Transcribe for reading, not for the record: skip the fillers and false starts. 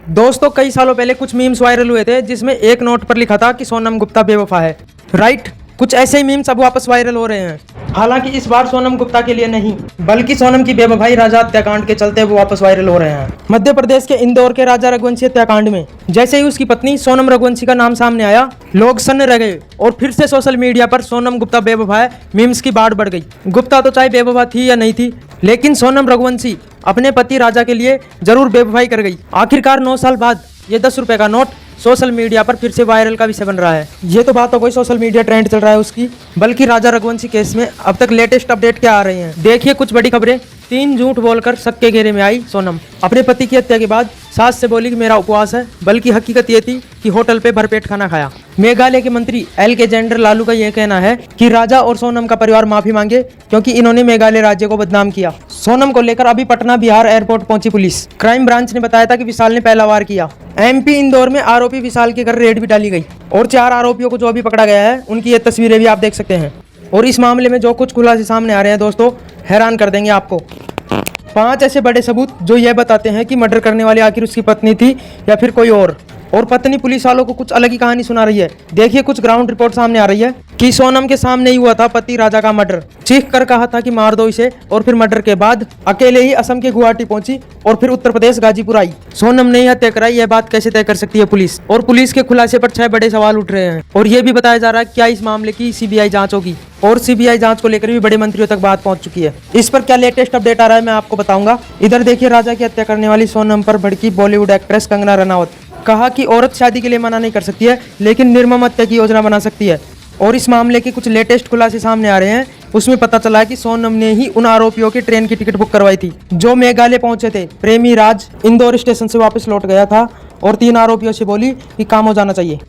दोस्तों कई सालों पहले कुछ मीम्स वायरल हुए थे जिसमें एक नोट पर लिखा था कि सोनम गुप्ता बेवफा है। राइट, कुछ ऐसे ही मीम्स अब वापस वायरल हो रहे हैं। हालांकि इस बार सोनम गुप्ता के लिए नहीं, बल्कि सोनम की बेवफाई राजा हत्याकांड के चलते वो वापस वायरल हो रहे हैं। मध्य प्रदेश के इंदौर के राजा रघुवंशी हत्याकांड में जैसे ही उसकी पत्नी सोनम रघुवंशी का नाम सामने आया, लोग सन्न रह गए और फिर से सोशल मीडिया पर सोनम गुप्ता बेवफा है मीम्स की बाढ़ बढ़ गई। गुप्ता तो चाहे बेवफा थी या नहीं थी, लेकिन सोनम रघुवंशी अपने पति राजा के लिए जरूर बेवफाई कर गई। आखिरकार 9 साल बाद ये 10 रुपए का नोट सोशल मीडिया पर फिर से वायरल का विषय बन रहा है। ये तो बात हो गई सोशल मीडिया ट्रेंड चल रहा है उसकी, बल्कि राजा रघुवंशी केस में अब तक लेटेस्ट अपडेट क्या आ रही हैं, देखिए कुछ बड़ी खबरें। 3 झूठ बोलकर शक के घेरे में आई सोनम। अपने पति की हत्या के बाद सास से बोली कि मेरा उपवास है, बल्कि हकीकत ये थी कि होटल पे भरपेट खाना खाया। मेघालय के मंत्री एल.के. जेंडर लालू का यह कहना है कि राजा और सोनम का परिवार माफी मांगे क्योंकि इन्होंने मेघालय राज्य को बदनाम किया। सोनम को लेकर अभी पटना बिहार एयरपोर्ट पहुंची पुलिस। क्राइम ब्रांच ने बताया था कि विशाल ने पहला वार किया। एमपी इंदौर में आरोपी विशाल के घर रेड भी डाली गई और 4 आरोपियों को जो अभी पकड़ा गया है उनकी ये तस्वीरें भी आप देख सकते हैं। और इस मामले में जो कुछ खुलासे सामने आ रहे हैं दोस्तों, हैरान कर देंगे आपको। 5 ऐसे बड़े सबूत जो यह बताते हैं कि मर्डर करने वाली आखिर उसकी पत्नी थी या फिर कोई और पत्नी पुलिस वालों को कुछ अलग ही कहानी सुना रही है। देखिए कुछ ग्राउंड रिपोर्ट सामने आ रही है कि सोनम के सामने ही हुआ था पति राजा का मर्डर। चीख कर कहा था कि मार दो इसे, और फिर मर्डर के बाद अकेले ही असम के गुवाहाटी पहुंची और फिर उत्तर प्रदेश गाजीपुर आई। सोनम ने हत्या कराई, यह बात कैसे तय कर सकती है पुलिस? और पुलिस के खुलासे पर 6 बड़े सवाल उठ रहे हैं। और यह भी बताया जा रहा है क्या इस मामले की सीबीआई जांच होगी, और सीबीआई जांच को लेकर भी बड़े मंत्रियों तक बात पहुंच चुकी है। इस पर क्या लेटेस्ट अपडेट आ रहा है मैं आपको बताऊंगा। इधर देखिए राजा की हत्या करने वाली सोनम पर भड़की बॉलीवुड एक्ट्रेस कंगना रनावत। कहा कि औरत शादी के लिए मना नहीं कर सकती है, लेकिन निर्मम हत्या की योजना बना सकती है। और इस मामले के कुछ लेटेस्ट खुलासे सामने आ रहे हैं। उसमें पता चला है कि सोनम ने ही उन आरोपियों की ट्रेन की टिकट बुक करवाई थी जो मेघालय पहुंचे थे। प्रेमी राज इंदौर स्टेशन से वापस लौट गया था और 3 आरोपियों से बोली कि काम हो जाना चाहिए।